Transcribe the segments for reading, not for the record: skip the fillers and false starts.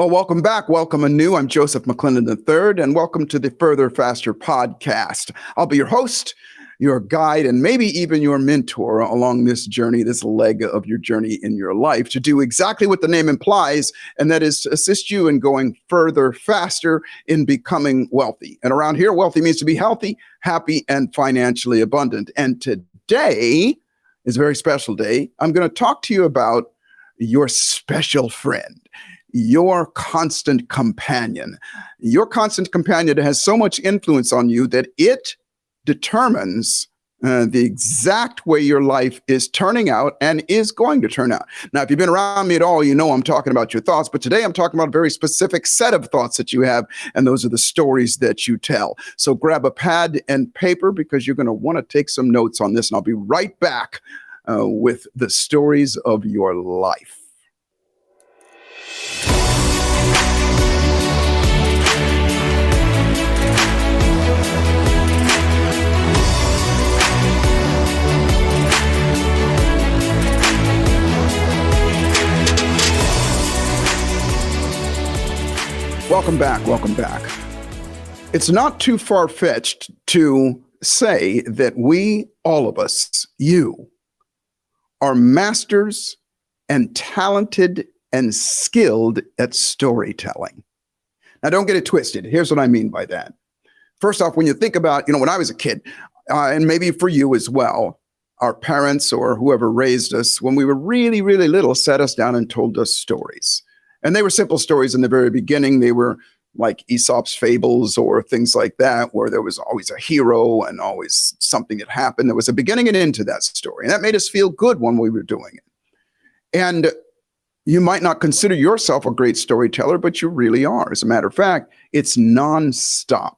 Well, welcome back. Welcome anew. I'm Joseph McClendon III, and welcome to the Further Faster podcast. I'll be your host, your guide, and maybe even your mentor along this journey, this leg of your journey in your life, to do exactly what the name implies, and that is to assist you in going further, faster in becoming wealthy. And around here, wealthy means to be healthy, happy, and financially abundant. And today is a very special day. I'm going to talk to you about your special friend, your constant companion. Your constant companion has so much influence on you that it determines the exact way your life is turning out and is going to turn out. Now, if you've been around me at all, you know I'm talking about your thoughts, but today I'm talking about a very specific set of thoughts that you have, and those are the stories that you tell. So grab a pad and paper because you're going to want to take some notes on this, and I'll be right back with the stories of your life. Welcome back. Welcome back. It's not too far-fetched to say that we, all of us, you, are masters and talented and skilled at storytelling. Now, don't get it twisted. Here's what I mean by that. First off, when you think about, when I was a kid, and maybe for you as well, our parents or whoever raised us, when we were really, really little, sat us down and told us stories. And they were simple stories in the very beginning. They were like Aesop's fables or things like that, where there was always a hero and always something that happened. There was a beginning and end to that story. And that made us feel good when we were doing it. And you might not consider yourself a great storyteller, but you really are. As a matter of fact, it's nonstop.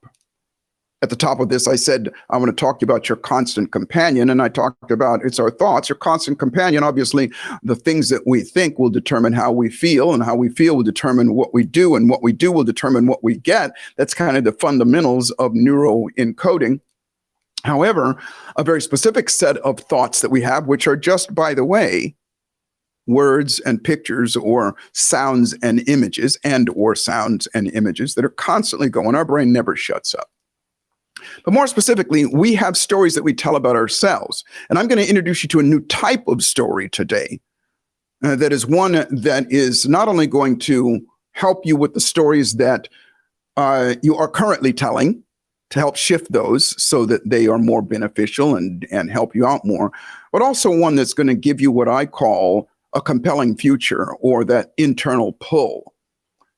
At the top of this, I said, I want to talk to you about your constant companion. And I talked about it's our thoughts, your constant companion. Obviously, the things that we think will determine how we feel, and how we feel will determine what we do, and what we do will determine what we get. That's kind of the fundamentals of neuroencoding. However, a very specific set of thoughts that we have, which are just, by the way, words and pictures or sounds and images that are constantly going. Our brain never shuts up. But more specifically, we have stories that we tell about ourselves. And I'm going to introduce you to a new type of story today that is one that is not only going to help you with the stories that you are currently telling, to help shift those so that they are more beneficial and help you out more, but also one that's going to give you what I call a compelling future, or that internal pull.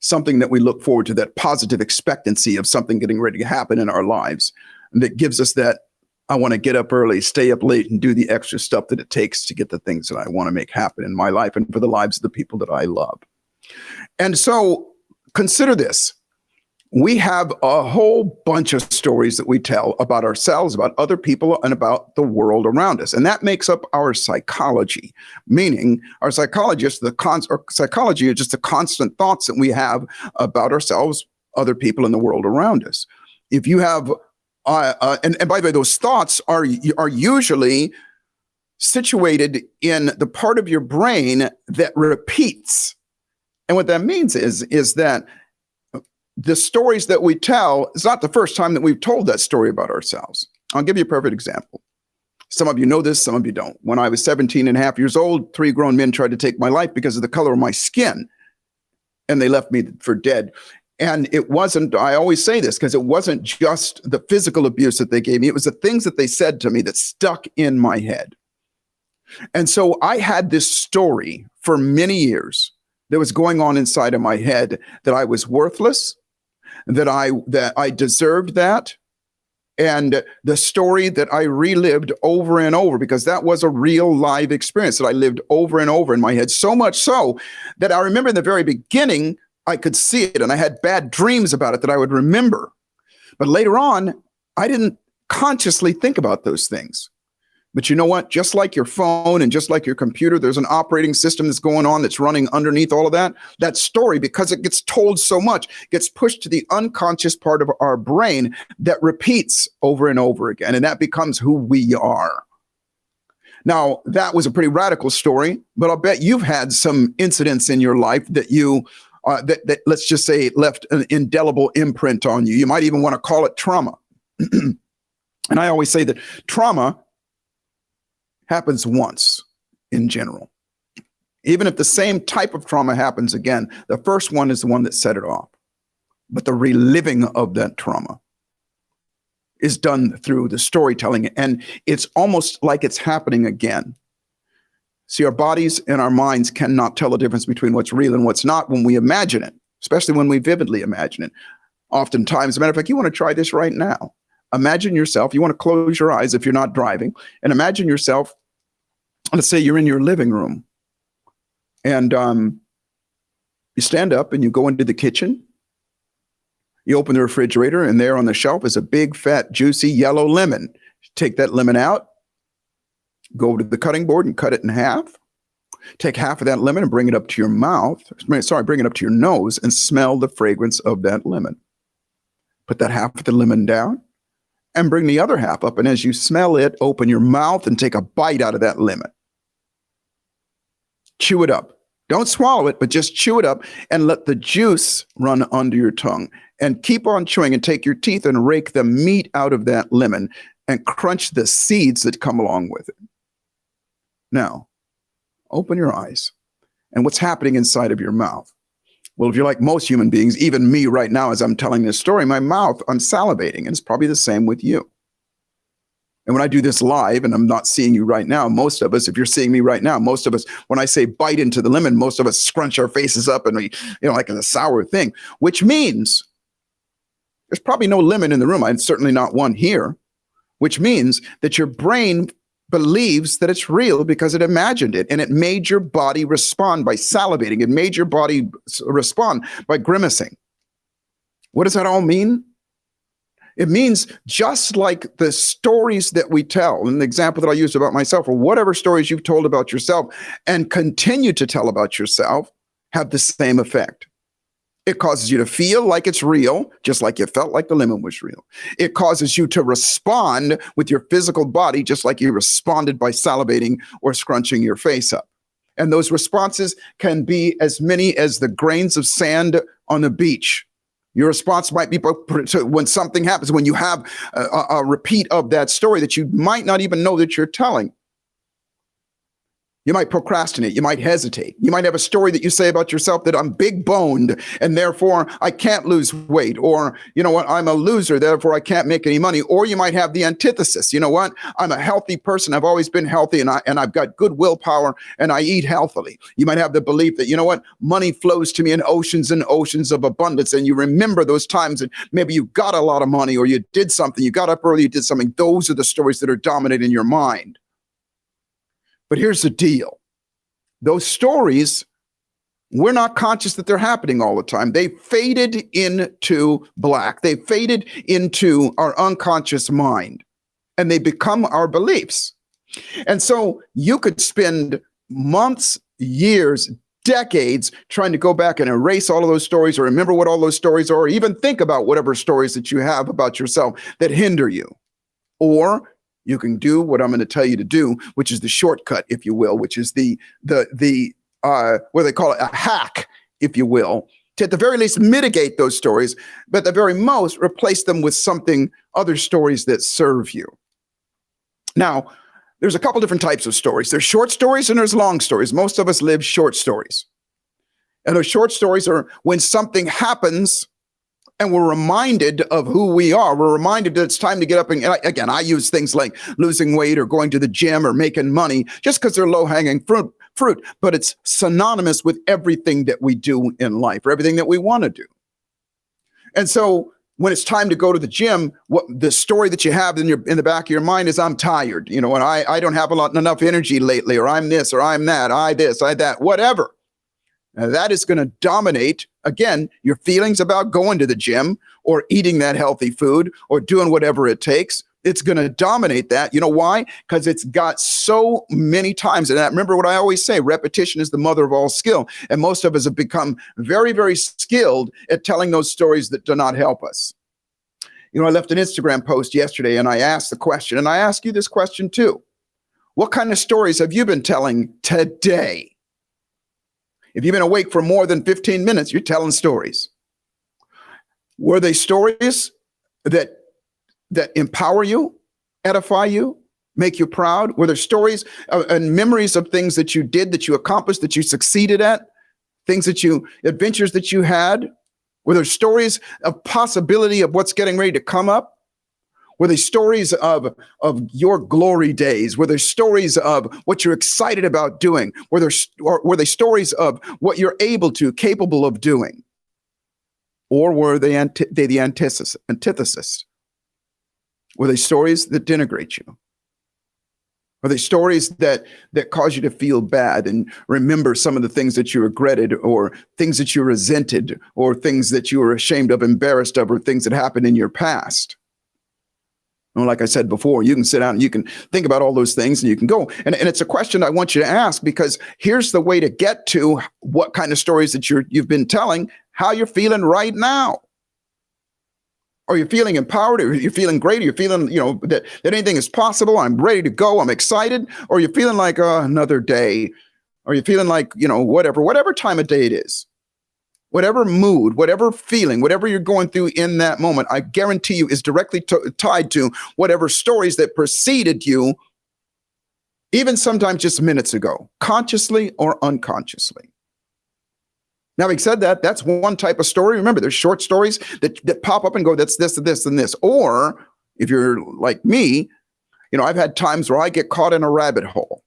Something that we look forward to, that positive expectancy of something getting ready to happen in our lives. And that gives us that, I want to get up early, stay up late, and do the extra stuff that it takes to get the things that I want to make happen in my life and for the lives of the people that I love. And so consider this. We have a whole bunch of stories that we tell about ourselves, about other people, and about the world around us. And that makes up our psychology, meaning our psychology is just the constant thoughts that we have about ourselves, other people, and the world around us. If you have, and by the way, those thoughts are usually situated in the part of your brain that repeats. And what that means is that the stories that we tell, it's not the first time that we've told that story about ourselves. I'll give you a perfect example. Some of you know this, some of you don't. When I was 17 and a half years old, 3 grown men tried to take my life because of the color of my skin, and they left me for dead. And it wasn't, I always say this, because it wasn't just the physical abuse that they gave me. It was the things that they said to me that stuck in my head. And so I had this story for many years that was going on inside of my head, that I was worthless, that I deserved that. And the story that I relived over and over, because that was a real live experience that I lived over and over in my head, so much so that I remember in the very beginning, I could see it, and I had bad dreams about it that I would remember. But later on, I didn't consciously think about those things. But you know what? Just like your phone and just like your computer, there's an operating system that's going on that's running underneath all of that. That story, because it gets told so much, gets pushed to the unconscious part of our brain that repeats over and over again. And that becomes who we are. Now, that was a pretty radical story, but I'll bet you've had some incidents in your life that you that let's just say left an indelible imprint on you. You might even want to call it trauma. And I always say that trauma happens once in general. Even if the same type of trauma happens again, the first one is the one that set it off. But the reliving of that trauma is done through the storytelling, and it's almost like it's happening again. See, our bodies and our minds cannot tell the difference between what's real and what's not when we imagine it, especially when we vividly imagine it. Oftentimes, as a matter of fact, you want to try this right now. Imagine yourself, you want to close your eyes if you're not driving, and imagine yourself, let's say you're in your living room, and you stand up and you go into the kitchen. You open the refrigerator, and there on the shelf is a big, fat, juicy yellow lemon. Take that lemon out, go to the cutting board and cut it in half. Take half of that lemon and bring it up to your mouth. Bring it up to your nose and smell the fragrance of that lemon. Put that half of the lemon down and bring the other half up. And as you smell it, open your mouth and take a bite out of that lemon. Chew it up. Don't swallow it, but just chew it up and let the juice run under your tongue. And keep on chewing, and take your teeth and rake the meat out of that lemon and crunch the seeds that come along with it. Now, open your eyes. And what's happening inside of your mouth? Well, if you're like most human beings, even me right now as I'm telling this story, my mouth, I'm salivating, and it's probably the same with you. And when I do this live, and I'm not seeing you right now, most of us, if you're seeing me right now, most of us, when I say bite into the lemon, most of us scrunch our faces up and we, like a sour thing, which means there's probably no lemon in the room. I'm certainly not one here, which means that your brain believes that it's real because it imagined it, and it made your body respond by salivating. It made your body respond by grimacing. What does that all mean? It means just like the stories that we tell, an example that I used about myself, or whatever stories you've told about yourself and continue to tell about yourself, have the same effect. It causes you to feel like it's real, just like you felt like the lemon was real. It causes you to respond with your physical body, just like you responded by salivating or scrunching your face up. And those responses can be as many as the grains of sand on the beach. Your response might be when something happens, when you have a repeat of that story that you might not even know that you're telling. You might procrastinate. You might hesitate. You might have a story that you say about yourself that I'm big boned and therefore I can't lose weight. Or, you know what, I'm a loser, therefore I can't make any money. Or you might have the antithesis. You know what, I'm a healthy person. I've always been healthy and I've got good willpower and I eat healthily. You might have the belief that, you know what, money flows to me in oceans and oceans of abundance. And you remember those times that maybe you got a lot of money or you did something, you got up early, you did something. Those are the stories that are dominating your mind. But here's the deal. Those stories, we're not conscious that they're happening all the time. They faded into black. They faded into our unconscious mind, and they become our beliefs. And so you could spend months, years, decades trying to go back and erase all of those stories or remember what all those stories are, or even think about whatever stories that you have about yourself that hinder you. Or you can do what I'm going to tell you to do, which is the shortcut, if you will, which is the what they call it, a hack, if you will, to at the very least mitigate those stories, but at the very most replace them with other stories that serve you. Now, there's a couple different types of stories. There's short stories and there's long stories. Most of us live short stories. And those short stories are when something happens and we're reminded of who we are. We're reminded that it's time to get up. And again, I use things like losing weight or going to the gym or making money just because they're low-hanging fruit, but it's synonymous with everything that we do in life or everything that we want to do. And so when it's time to go to the gym, what the story that you have in the back of your mind is, I'm tired, and I don't have enough energy lately, or I'm this, or I'm that, I this, I that, whatever. Now, that is going to dominate, again, your feelings about going to the gym or eating that healthy food or doing whatever it takes. It's going to dominate that. You know why? Because it's got so many times. And remember what I always say, repetition is the mother of all skill. And most of us have become very, very skilled at telling those stories that do not help us. I left an Instagram post yesterday and I asked the question, and I ask you this question too. What kind of stories have you been telling today? If you've been awake for more than 15 minutes, you're telling stories. Were they stories that empower you, edify you, make you proud? Were there stories and memories of things that you did, that you accomplished, that you succeeded at, adventures that you had? Were there stories of possibility of what's getting ready to come up? Were they stories of your glory days? Were there stories of what you're excited about doing? Were they stories of what you're capable of doing? Or were they the antithesis? Were they stories that denigrate you? Are they stories that cause you to feel bad and remember some of the things that you regretted, or things that you resented, or things that you were ashamed of, embarrassed of, or things that happened in your past? Well, like I said before, you can sit down and you can think about all those things, and you can go. And it's a question I want you to ask, because here's the way to get to what kind of stories that you've been telling, how you're feeling right now. Are you feeling empowered? Are you feeling great? Are you feeling, that anything is possible? I'm ready to go. I'm excited. Or are you feeling like another day? Are you feeling like, whatever time of day it is? Whatever mood, whatever feeling, whatever you're going through in that moment, I guarantee you is directly tied to whatever stories that preceded you, even sometimes just minutes ago, consciously or unconsciously. Now, having said that, that's one type of story. Remember, there's short stories that pop up and go, that's this, and this, and this. Or if you're like me, I've had times where I get caught in a rabbit hole.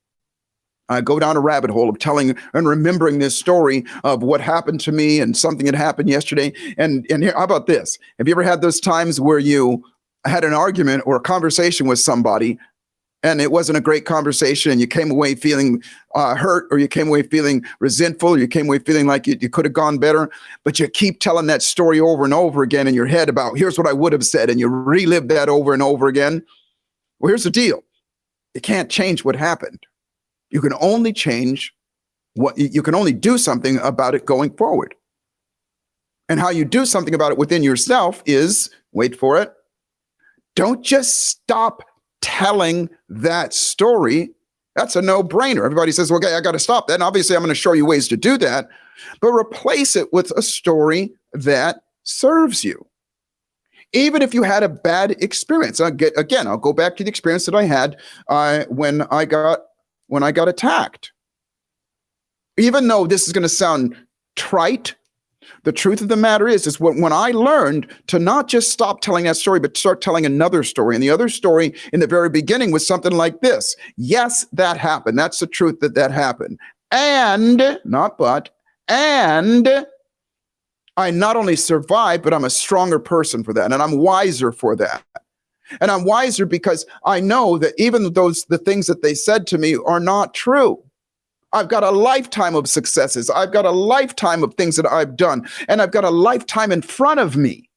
I go down a rabbit hole of telling and remembering this story of what happened to me and something that happened yesterday. And here, how about this? Have you ever had those times where you had an argument or a conversation with somebody, and it wasn't a great conversation, and you came away feeling hurt, or you came away feeling resentful, or you came away feeling like you could have gone better, but you keep telling that story over and over again in your head about, here's what I would have said, and you relive that over and over again? Well, here's the deal. You can't change what happened. You can only change you can only do something about it going forward. And how you do something about it within yourself is, wait for it, don't just stop telling that story. That's a no-brainer. Everybody says, okay, I got to stop that. And obviously, I'm going to show you ways to do that. But replace it with a story that serves you. Even if you had a bad experience. I'll go back to the experience that I had when I got attacked. Even though this is going to sound trite, the truth of the matter is when I learned to not just stop telling that story, but start telling another story. And the other story in the very beginning was something like this. Yes, that happened. That's the truth that happened. And, not but, and I not only survived, but I'm a stronger person for that. And I'm wiser for that. And I'm wiser because I know that even the things that they said to me are not true. I've got a lifetime of successes. I've got a lifetime of things that I've done. And I've got a lifetime in front of me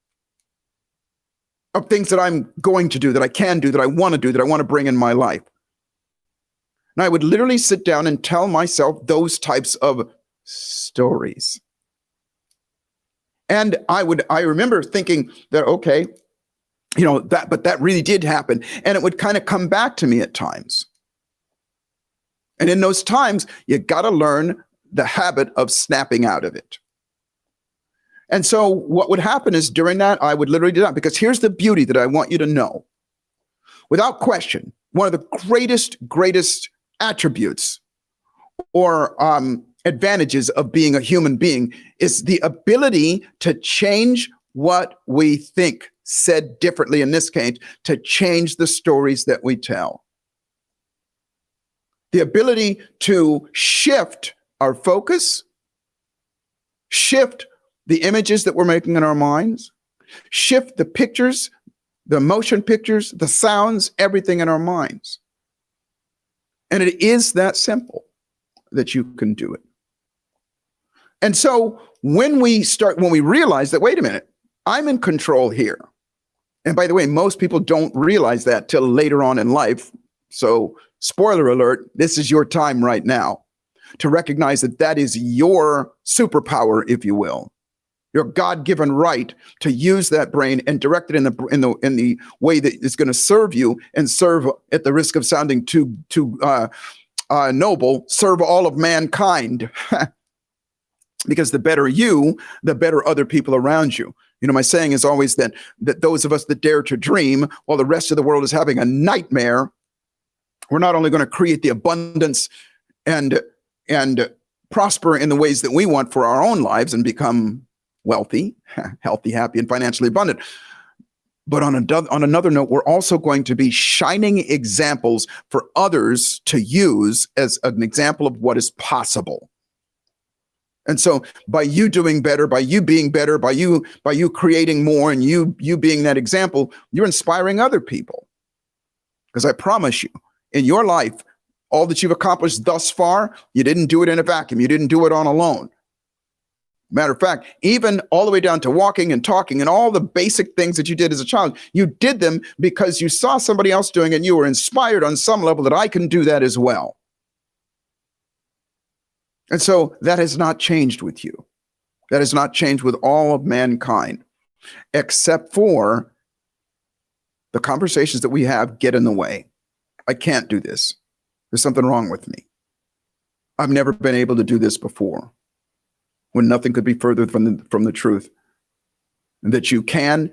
of things that I'm going to do, that I can do, that I want to do, that I want to bring in my life. And I would literally sit down and tell myself those types of stories. And I remember thinking that, okay, but that really did happen. And it would kind of come back to me at times. And in those times, you got to learn the habit of snapping out of it. And so what would happen is during that, I would literally do that, because here's the beauty that I want you to know. Without question, one of the greatest attributes or advantages of being a human being is the ability to change what we think. Said differently in this case, to change the stories that we tell. The ability to shift our focus, shift the images that we're making in our minds, shift the pictures, the motion pictures, the sounds, everything in our minds. And it is that simple that you can do it. And so when we realize that, wait a minute, I'm in control here. And by the way, most people don't realize that till later on in life. So spoiler alert, this is your time right now to recognize that is your superpower, if you will. Your God-given right to use that brain and direct it in the way that is going to serve you, and serve, at the risk of sounding too noble, serve all of mankind. Because the better you, the better other people around you. You know, my saying is always that those of us that dare to dream while the rest of the world is having a nightmare, we're not only going to create the abundance and prosper in the ways that we want for our own lives and become wealthy, healthy, happy, and financially abundant, but on another note, we're also going to be shining examples for others to use as an example of what is possible. And so by you doing better, by you being better, by you creating more, and you being that example, you're inspiring other people. Because I promise you, in your life, all that you've accomplished thus far, you didn't do it in a vacuum. You didn't do it on alone. Matter of fact, even all the way down to walking and talking and all the basic things that you did as a child, you did them because you saw somebody else doing it and you were inspired on some level that I can do that as well. And so that has not changed with you. That has not changed with all of mankind, except for the conversations that we have get in the way. I can't do this. There's something wrong with me. I've never been able to do this before. When nothing could be further from the truth. And that you can,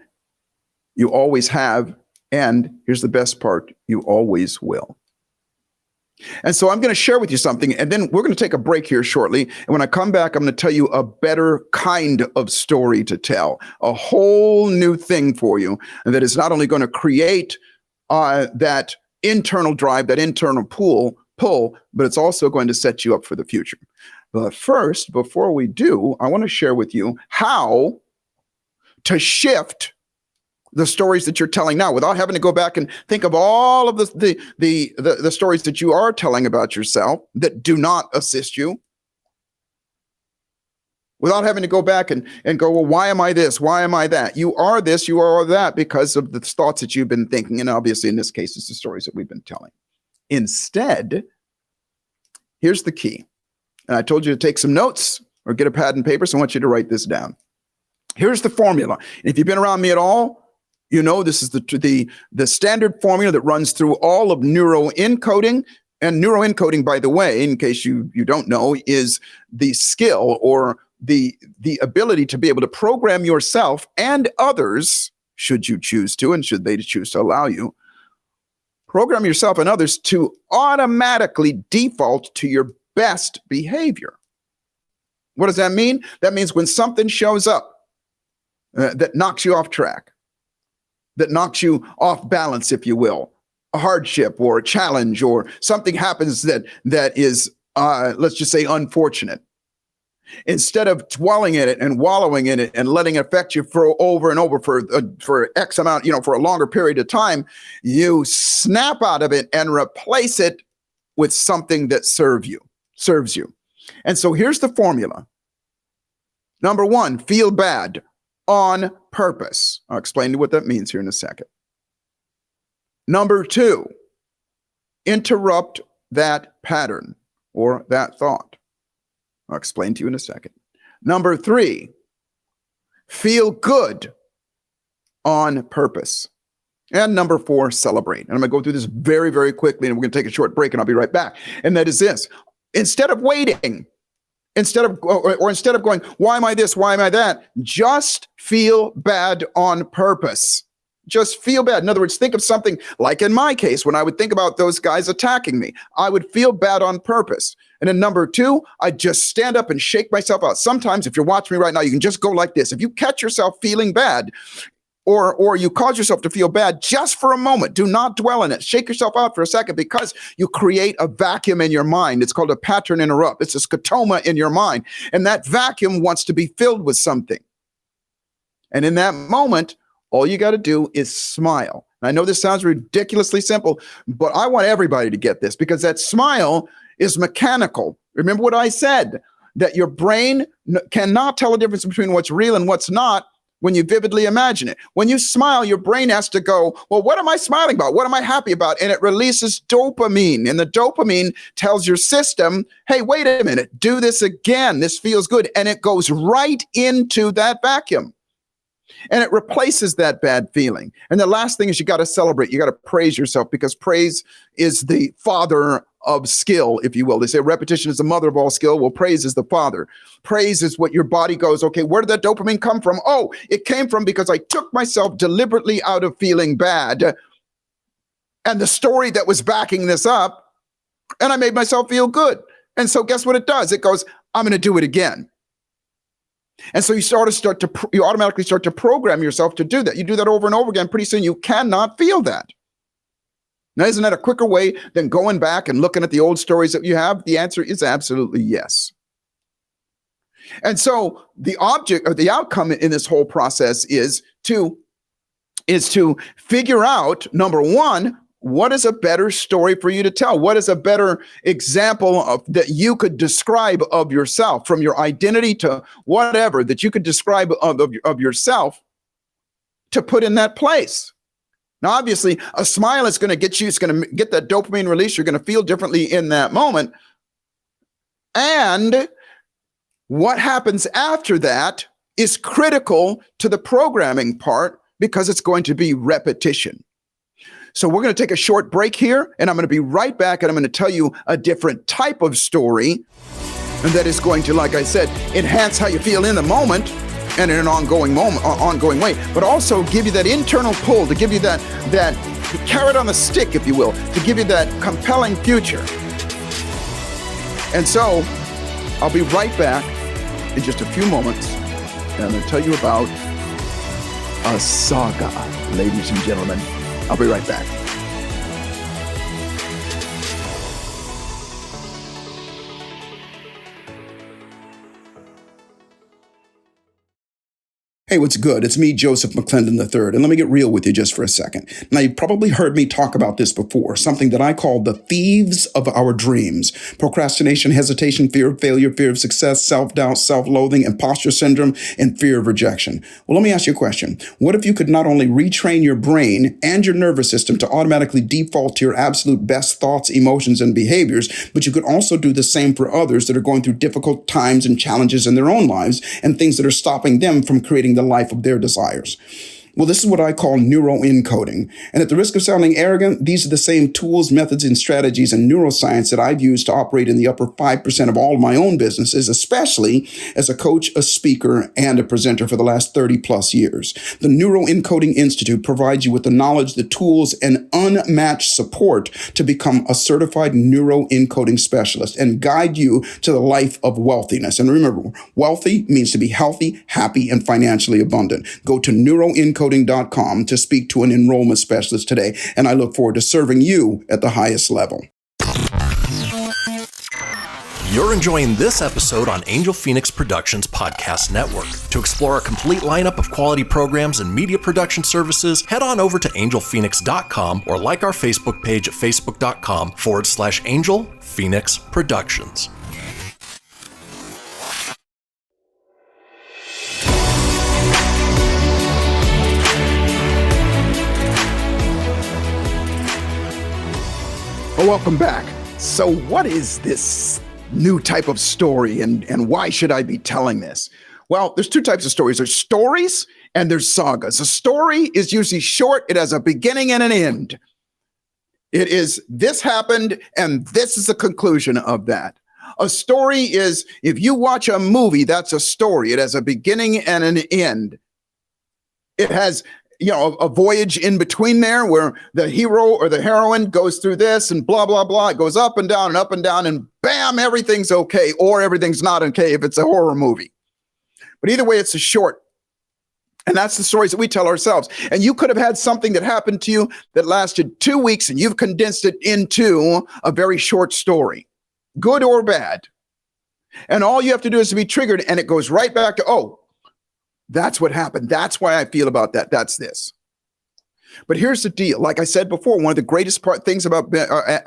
you always have, and here's the best part, you always will. And so I'm going to share with you something, and then we're going to take a break here shortly. And when I come back, I'm going to tell you a better kind of story to tell, a whole new thing for you, and that is not only going to create that internal drive, that internal pull, but it's also going to set you up for the future. But first, before we do, I want to share with you how to shift the stories that you're telling now without having to go back and think of all of the stories that you are telling about yourself that do not assist you. Without having to go back and go, well, why am I this? Why am I that? You are this, you are that because of the thoughts that you've been thinking. And obviously, in this case, it's the stories that we've been telling. Instead, here's the key. And I told you to take some notes or get a pad and paper, so I want you to write this down. Here's the formula. And if you've been around me at all, you know this is the standard formula that runs through all of neuroencoding. And neuroencoding, by the way, in case you don't know, is the skill or the ability to be able to program yourself and others, should you choose to, and should they choose to allow you, program yourself and others to automatically default to your best behavior. What does that mean? That means when something shows up that knocks you off track, that knocks you off balance, if you will, a hardship or a challenge or something happens that is, let's just say, unfortunate. Instead of dwelling in it and wallowing in it and letting it affect you for over and over for X amount, for a longer period of time, you snap out of it and replace it with something that serves you. And so here's the formula. Number one, feel bad on purpose. I'll explain to you what that means here in a second. Number two, interrupt that pattern or that thought. I'll explain to you in a second. Number three, feel good on purpose. And number four, celebrate. And I'm going to go through this very, very quickly, and we're going to take a short break, and I'll be right back. And that is this. Instead of waiting, instead of going, why am I this? Why am I that? Just feel bad on purpose. Just feel bad. In other words, think of something like in my case, when I would think about those guys attacking me, I would feel bad on purpose. And then number two, I'd just stand up and shake myself out. Sometimes if you're watching me right now, you can just go like this. If you catch yourself feeling bad, or you cause yourself to feel bad just for a moment, do not dwell in it. Shake yourself out for a second, because you create a vacuum in your mind. It's called a pattern interrupt. It's a scotoma in your mind. And that vacuum wants to be filled with something. And in that moment, all you got to do is smile. I know this sounds ridiculously simple, but I want everybody to get this, because that smile is mechanical. Remember what I said, that your brain cannot tell the difference between what's real and what's not when you vividly imagine it. When you smile, your brain has to go, well, what am I smiling about? What am I happy about? And it releases dopamine. And the dopamine tells your system, hey, wait a minute, do this again. This feels good. And it goes right into that vacuum. And it replaces that bad feeling. And the last thing is you got to celebrate. You got to praise yourself, because praise is the father of skill, if you will. They say repetition is the mother of all skill. Well, praise is the father. Praise is what your body goes, okay, where did that dopamine come from? Oh, it came from because I took myself deliberately out of feeling bad. And the story that was backing this up, and I made myself feel good. And so guess what it does? It goes, I'm going to do it again. And so you automatically start to program yourself to do that. You do that over and over again. Pretty soon you cannot feel that. Now, isn't that a quicker way than going back and looking at the old stories that you have? The answer is absolutely yes. And so the object or the outcome in this whole process is to figure out, number one, what is a better story for you to tell? What is a better example that you could describe of yourself, from your identity to whatever that you could describe of yourself, to put in that place? Now, obviously, a smile is going to get you, it's going to get that dopamine release. You're going to feel differently in that moment. And what happens after that is critical to the programming part, because it's going to be repetition. So we're going to take a short break here, and I'm going to be right back, and I'm going to tell you a different type of story, and that is going to, like I said, enhance how you feel in the moment and in an ongoing way, but also give you that internal pull, to give you that carrot on the stick, if you will, to give you that compelling future. And so I'll be right back in just a few moments, and I'm going to tell you about a saga, ladies and gentlemen. I'll be right back. Hey, what's good? It's me, Joseph McClendon III, and let me get real with you just for a second. Now, you've probably heard me talk about this before, something that I call the thieves of our dreams. Procrastination, hesitation, fear of failure, fear of success, self-doubt, self-loathing, imposter syndrome, and fear of rejection. Well, let me ask you a question. What if you could not only retrain your brain and your nervous system to automatically default to your absolute best thoughts, emotions, and behaviors, but you could also do the same for others that are going through difficult times and challenges in their own lives, and things that are stopping them from creating the life of their desires? Well, this is what I call neuroencoding. And at the risk of sounding arrogant, these are the same tools, methods, and strategies in neuroscience that I've used to operate in the upper 5% of all of my own businesses, especially as a coach, a speaker, and a presenter for the last 30 plus years. The Neuroencoding Institute provides you with the knowledge, the tools, and unmatched support to become a certified neuroencoding specialist and guide you to the life of wealthiness. And remember, wealthy means to be healthy, happy, and financially abundant. Go to neuroencoding.com to speak to an enrollment specialist today, and I look forward to serving you at the highest level. You're enjoying this episode on Angel Phoenix Productions Podcast Network. To explore a complete lineup of quality programs and media production services, head on over to angelphoenix.com or like our Facebook page at facebook.com/Angel Phoenix Productions. Well, welcome back. So what is this new type of story, and why should I be telling this? Well, there's two types of stories. There's stories and there's sagas. A story is usually short. It has a beginning and an end. It is, this happened and this is the conclusion of that. A story is, if you watch a movie, that's a story. It has a beginning and an end. It has, a voyage in between there where the hero or the heroine goes through this and blah, blah, blah. It goes up and down and bam, everything's okay, or everything's not okay if it's a horror movie. But either way, it's a short. And that's the stories that we tell ourselves. And you could have had something that happened to you that lasted 2 weeks, and you've condensed it into a very short story, good or bad. And all you have to do is to be triggered, and it goes right back to, oh, that's what happened. That's why I feel about that. That's this. But here's the deal. Like I said before, one of the greatest things about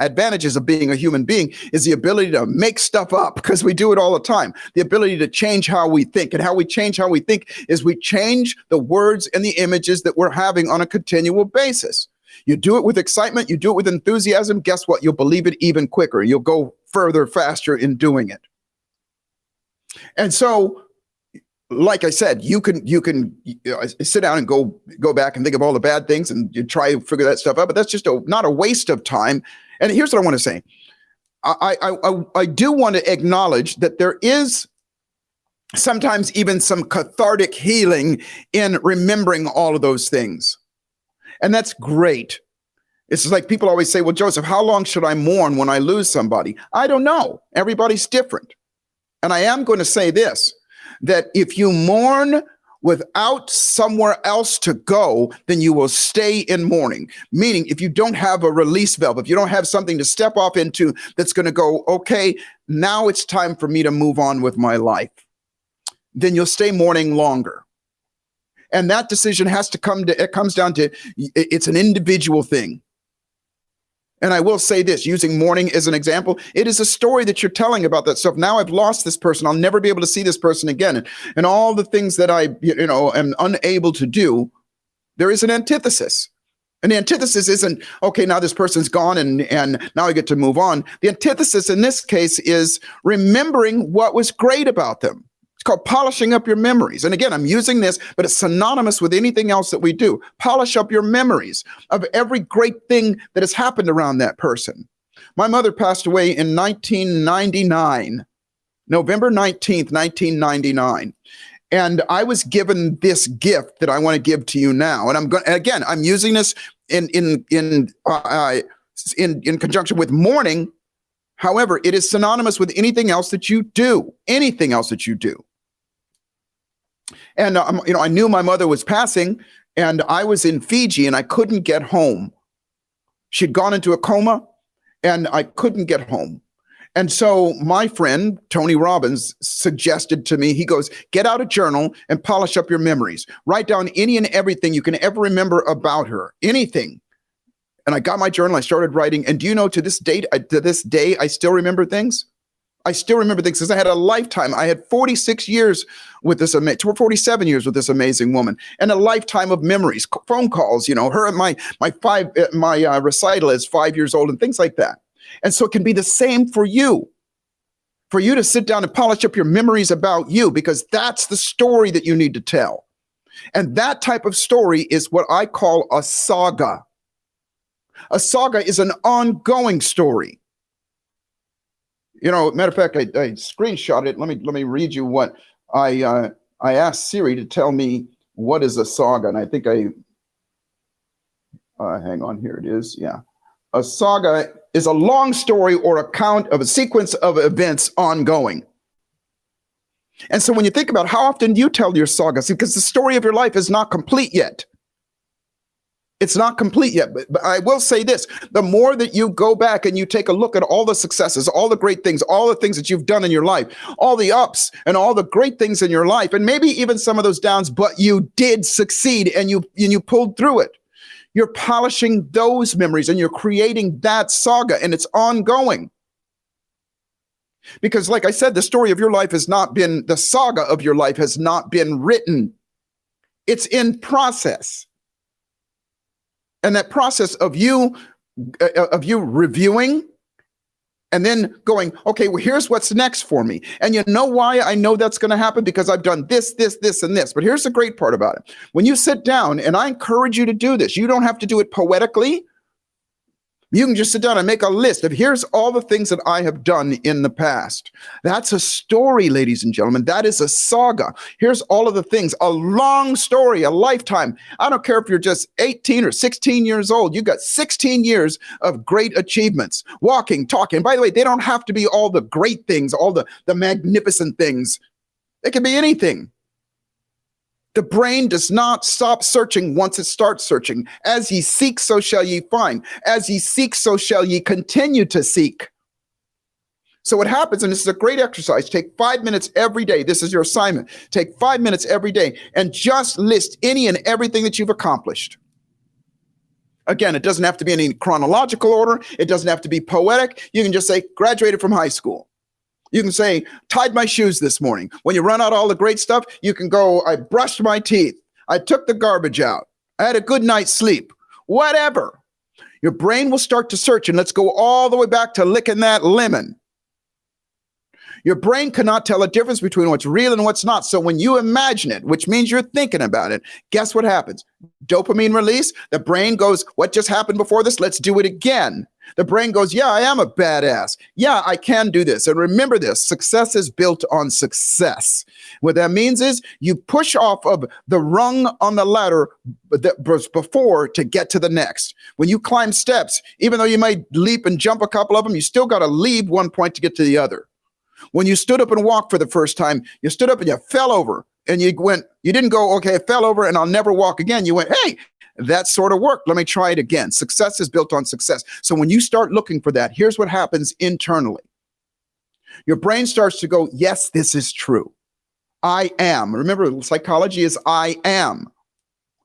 advantages of being a human being is the ability to make stuff up, because we do it all the time. The ability to change how we think. And how we change how we think is we change the words and the images that we're having on a continual basis. You do it with excitement. You do it with enthusiasm. Guess what? You'll believe it even quicker. You'll go further, faster in doing it. And so like I said, you can sit down and go back and think of all the bad things and you try to figure that stuff out. But that's just not a waste of time. And here's what I want to say. I do want to acknowledge that there is sometimes even some cathartic healing in remembering all of those things. And that's great. It's like people always say, well, Joseph, how long should I mourn when I lose somebody? I don't know. Everybody's different. And I am going to say this, that if you mourn without somewhere else to go, then you will stay in mourning. Meaning, if you don't have a release valve, if you don't have something to step off into that's going to go, okay, now it's time for me to move on with my life, then you'll stay mourning longer. And that decision it comes down to, it's an individual thing. And I will say this, using mourning as an example, it is a story that you're telling about that stuff. Now I've lost this person. I'll never be able to see this person again. And all the things that I, am unable to do, there is an antithesis. And the antithesis isn't, okay, now this person's gone and now I get to move on. The antithesis in this case is remembering what was great about them. It's called polishing up your memories. And again, I'm using this, but it's synonymous with anything else that we do. Polish up your memories of every great thing that has happened around that person. My mother passed away in 1999, November 19th, 1999. And I was given this gift that I want to give to you now. And I'm using this in conjunction with mourning. However, it is synonymous with anything else that you do, And, I knew my mother was passing and I was in Fiji and I couldn't get home. She'd gone into a coma and I couldn't get home. And so my friend, Tony Robbins, suggested to me, he goes, get out a journal and polish up your memories. Write down any and everything you can ever remember about her, anything. And I got my journal, I started writing. And do you know, to this day, I still remember things. I still remember things because I had a lifetime. I had 46 years with this 47 years with this amazing woman, and a lifetime of memories, phone calls. Her and my recital is 5 years old, and things like that. And so it can be the same for you to sit down and polish up your memories about you, because that's the story that you need to tell. And that type of story is what I call a saga. A saga is an ongoing story. Matter of fact, I screenshot it. Let me read you what I asked Siri to tell me what is a saga. And I think hang on, here it is. Yeah. A saga is a long story or account of a sequence of events ongoing. And so when you think about how often do you tell your sagas, because the story of your life is not complete yet. It's not complete yet, but I will say this, the more that you go back and you take a look at all the successes, all the great things, all the things that you've done in your life, all the ups and all the great things in your life, and maybe even some of those downs, but you did succeed and you pulled through it. You're polishing those memories and you're creating that saga, and it's ongoing. Because like I said, the story of your life the saga of your life has not been written. It's in process. And that process of you reviewing and then going, okay, well, here's what's next for me. And you know why I know that's going to happen? Because I've done this, and this. But here's the great part about it. When you sit down, and I encourage you to do this, you don't have to do it poetically. You can just sit down and make a list of here's all the things that I have done in the past. That's a story, ladies and gentlemen. That is a saga. Here's all of the things, a long story, a lifetime. I don't care if you're just 18 or 16 years old. You got 16 years of great achievements, walking, talking. By the way, they don't have to be all the great things, all the magnificent things. It can be anything. The brain does not stop searching once it starts searching. As ye seek, so shall ye find. As ye seek, so shall ye continue to seek. So what happens, and this is a great exercise, take 5 minutes every day. This is your assignment. Take 5 minutes every day and just list any and everything that you've accomplished. Again, it doesn't have to be in any chronological order. It doesn't have to be poetic. You can just say, graduated from high school. You can say, tied my shoes this morning. When you run out all the great stuff, you can go, I brushed my teeth. I took the garbage out. I had a good night's sleep. Whatever. Your brain will start to search, and let's go all the way back to licking that lemon. Your brain cannot tell a difference between what's real and what's not. So when you imagine it, which means you're thinking about it, guess what happens? Dopamine release. The brain goes, what just happened before this? Let's do it again. The brain goes, yeah, I am a badass. Yeah, I can do this. And remember this, success is built on success. What that means is you push off of the rung on the ladder that was before to get to the next. When you climb steps, even though you might leap and jump a couple of them, you still got to leave one point to get to the other. When you stood up and walked for the first time, you stood up and you fell over and you didn't go, okay, I fell over and I'll never walk again. You went, hey, that sort of worked. Let me try it again. Success is built on success. So when you start looking for that, here's what happens internally. Your brain starts to go, yes, this is true. I am. Remember, psychology is I am.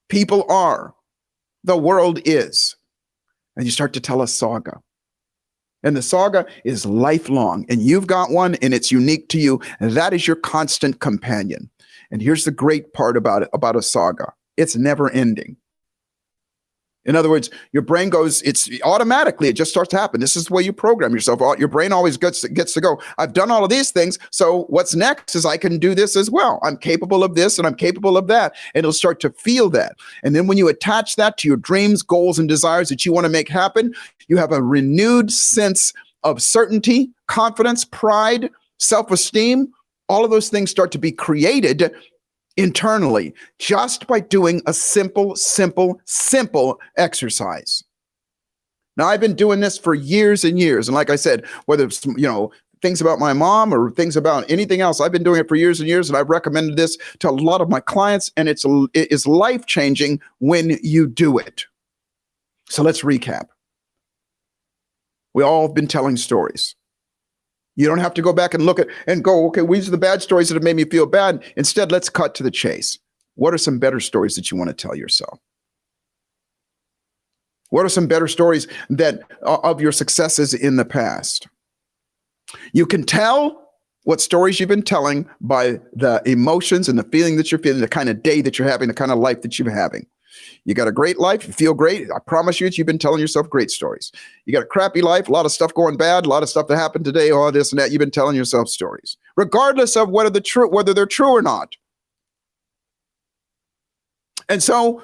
People are. The world is. And you start to tell a saga. And the saga is lifelong. And you've got one and it's unique to you. And that is your constant companion. And here's the great part about it, about a saga. It's never ending. In other words, your brain goes, it's automatically, it just starts to happen. This is the way you program yourself. Your brain always gets to go, I've done all of these things. So what's next is I can do this as well. I'm capable of this and I'm capable of that. And it'll start to feel that. And then when you attach that to your dreams, goals, and desires that you want to make happen, you have a renewed sense of certainty, confidence, pride, self-esteem. All of those things start to be created internally, just by doing a simple exercise. Now, I've been doing this for years and years. And like I said, whether it's, things about my mom or things about anything else, I've been doing it for years and years. And I've recommended this to a lot of my clients. And it is life-changing when you do it. So let's recap. We all have been telling stories. You don't have to go back and look at and go, okay, these are the bad stories that have made me feel bad. Instead, let's cut to the chase. What are some better stories that you want to tell yourself? What are some better stories that of your successes in the past? You can tell what stories you've been telling by the emotions and the feeling that you're feeling, the kind of day that you're having, the kind of life that you're having. You got a great life. You feel great. I promise you, you've been telling yourself great stories. You got a crappy life, a lot of stuff going bad, a lot of stuff that happened today, all this and that. You've been telling yourself stories, regardless of whether they're true or not. And so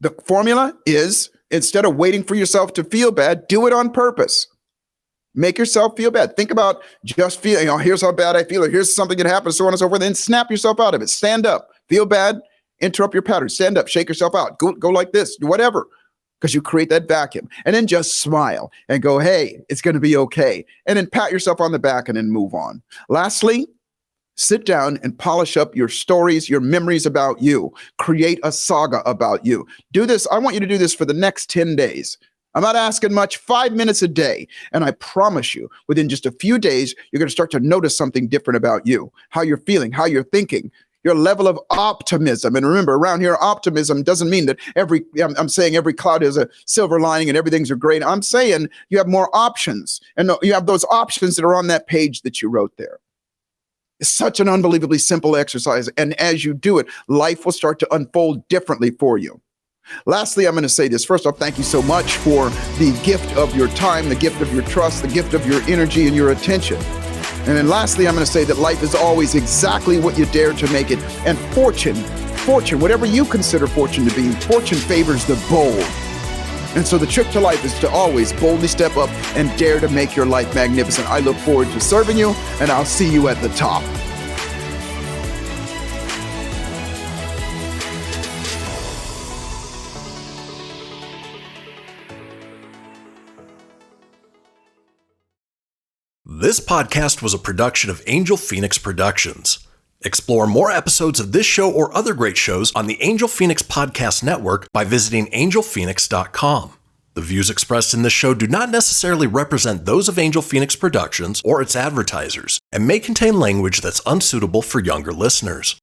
the formula is, instead of waiting for yourself to feel bad, do it on purpose. Make yourself feel bad. Think about just feeling, here's how bad I feel, or here's something that happened, so on and so forth. Then snap yourself out of it. Stand up. Feel bad. Interrupt your pattern. Stand up. Shake yourself out. Go like this. Whatever. Because you create that vacuum. And then just smile and go, hey, it's going to be okay. And then pat yourself on the back and then move on. Lastly, sit down and polish up your stories, your memories about you. Create a saga about you. Do this. I want you to do this for the next 10 days. I'm not asking much, 5 minutes a day. And I promise you, within just a few days, you're going to start to notice something different about you, how you're feeling, how you're thinking, your level of optimism. And remember, around here, optimism doesn't mean that I'm saying every cloud has a silver lining and everything's great. I'm saying you have more options. And you have those options that are on that page that you wrote there. It's such an unbelievably simple exercise. And as you do it, life will start to unfold differently for you. Lastly, I'm going to say this. First off, thank you so much for the gift of your time, the gift of your trust, the gift of your energy and your attention. And then lastly, I'm going to say that life is always exactly what you dare to make it. And fortune, whatever you consider fortune to be, fortune favors the bold. And so the trick to life is to always boldly step up and dare to make your life magnificent. I look forward to serving you, and I'll see you at the top. This podcast was a production of Angel Phoenix Productions. Explore more episodes of this show or other great shows on the Angel Phoenix Podcast Network by visiting angelphoenix.com. The views expressed in this show do not necessarily represent those of Angel Phoenix Productions or its advertisers and may contain language that's unsuitable for younger listeners.